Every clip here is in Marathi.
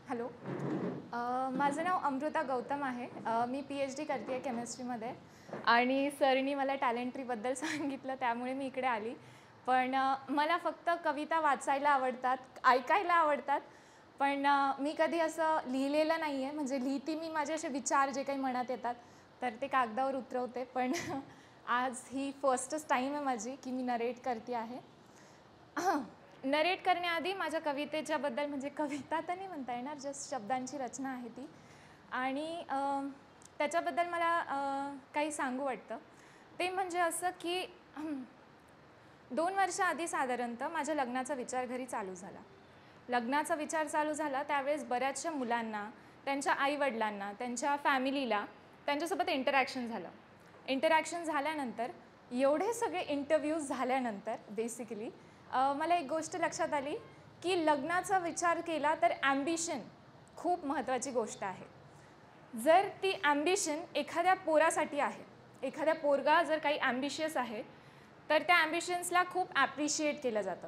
हॅलो. माझं नाव अमृता गौतम आहे. मी PhD करते आहे केमिस्ट्रीमध्ये आणि सरनी मला टॅलेंट ट्रीबद्दल सांगितलं, त्यामुळे मी इकडे आली. पण मला फक्त कविता वाचायला आवडतात, ऐकायला आवडतात. पण मी कधी असं लिहिलेलं नाही आहे. म्हणजे लिहिते मी माझे असे विचार जे काही मनात येतात तर ते कागदावर उतरवते. पण आज ही फर्स्टच टाईम आहे माझी की मी नरेट करते आहे. नरेट करण्याआधी माझ्या कवितेच्याबद्दल, म्हणजे कविता तर नाही म्हणता येणार, जस्ट शब्दांची रचना आहे ती. आणि त्याच्याबद्दल मला काही सांगू वाटतं. ते म्हणजे असं की 2 वर्षाआधी साधारणतः माझ्या लग्नाचा विचार घरी चालू झाला. लग्नाचा विचार चालू झाला त्यावेळेस बऱ्याचशा मुलांना, त्यांच्या आईवडिलांना, त्यांच्या फॅमिलीला त्यांच्यासोबत इंटरॅक्शन झालं. इंटरॅक्शन झाल्यानंतर, एवढे सगळे इंटरव्ह्यूज झाल्यानंतर बेसिकली मला एक गोष्ट लक्षात आली की लग्नाचा विचार केला तर ॲम्बिशन खूप महत्त्वाची गोष्ट आहे. जर ती ॲम्बिशन एखाद्या पोरासाठी आहे, एखाद्या पोरगा जर काही ॲम्बिशियस आहे तर त्या ॲम्बिशन्सला खूप ॲप्रिशिएट केलं जातं.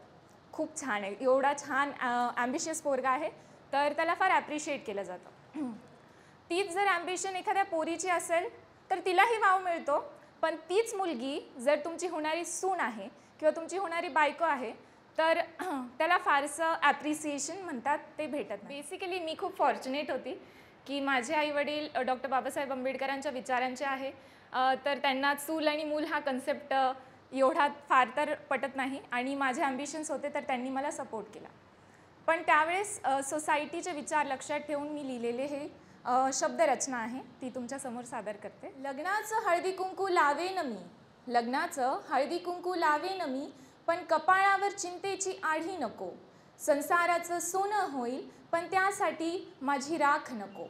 खूप छान आहे, एवढा छान ॲम्बिशियस पोरगा आहे तर त्याला फार ॲप्रिशिएट केलं जातं. तीच जर ॲम्बिशन एखाद्या पोरीची असेल तर तिलाही वाव मिळतो. पण तीच मुलगी जर तुमची होणारी सून आहे किंवा तुमची होणारी बायको आहे तर त्याला फारसं ॲप्रिसिएशन म्हणतात ते भेटत नाही. बेसिकली मी खूप फॉर्च्युनेट होती की माझे आईवडील डॉक्टर बाबासाहेब आंबेडकरांच्या विचारांचे आहे. तर त्यांना चूल आणि मूल हा कन्सेप्ट एवढा फार तर पटत नाही आणि माझे ॲम्बिशन्स होते तर त्यांनी मला सपोर्ट केला. पण त्यावेळेस सोसायटीचे विचार लक्षात ठेवून मी लिहिलेले हे शब्दरचना आहे, ती तुमच्यासमोर सादर करते. लग्नाचं हळदी कुंकू लावेन मी, लग्नाचं हळदी कुंकू लावेन मी, पण कपाळावर चिंतेची आढी नको. संसाराचं सोनं होईल पण त्यासाठी माझी राख नको.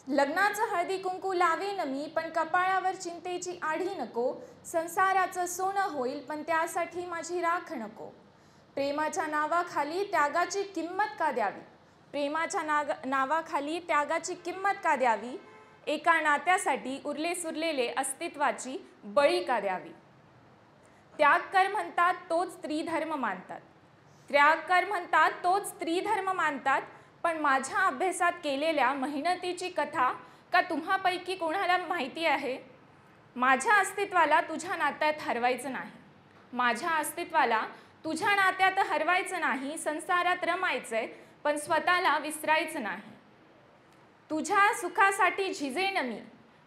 लग्नाचं हळदी कुंकू लावेन मी, पण कपाळावर चिंतेची आढी नको. संसाराचं सोनं होईल पण त्यासाठी माझी राख नको. प्रेमाच्या नावाखाली त्यागाची किंमत का द्यावी, प्रेमाच्या नावाखाली त्यागाची किंमत का द्यावी. एका नात्यासाठी उरले सुरलेले अस्तित्वाची बळी का द्यावी. त्याग कर म्हणतात तोच स्त्रीधर्म मानतात, त्याग कर म्हणतात तोच स्त्रीधर्म मानतात. पण माझ्या अभ्यासात केलेल्या मेहनतीची कथा का तुम्हापैकी कोणाला माहिती आहे. माझ्या अस्तित्वाला तुझ्या नात्यात हरवायचं नाही, माझ्या अस्तित्वाला तुझ्या नात्यात हरवायचं नाही. संसारात रमायचंय पण स्वतःला विसरायचं नाही. तुझ्या सुखासाठी झिजेन मी,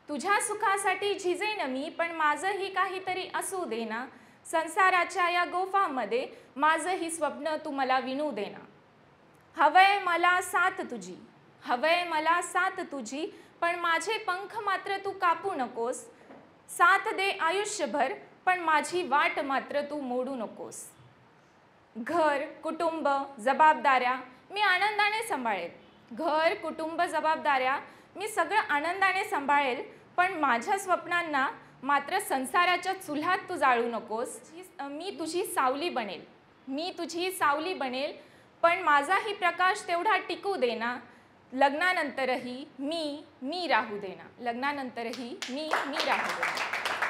तुझ्या सुखासाठी झिजेन मी, पण माझंही काहीतरी असू देना. संसाराच्या या गोफामध्ये माझंही स्वप्न तू मला विणू देना. हवंय मला साथ तुझी, हवंय मला साथ तुझी, पण माझे पंख मात्र तू कापू नकोस. साथ दे आयुष्यभर पण माझी वाट मात्र तू मोडू नकोस. घर कुटुंब जबाबदाऱ्या मी आनंदाने सांभाळेल, घर कुटुंब जबाबदाऱ्या मी सगळं आनंदाने सांभाळेल. पण माझ्या स्वप्नांना मात्र संसाराच्या चुल्हात तू जाळू नकोस. मी तुझी सावली बनेल, मी तुझी सावली बनेल, पण माझाही प्रकाश तेवढा टिकू देना. लग्नानंतरही मी राहू देना, लग्नानंतरही मी राहू देना.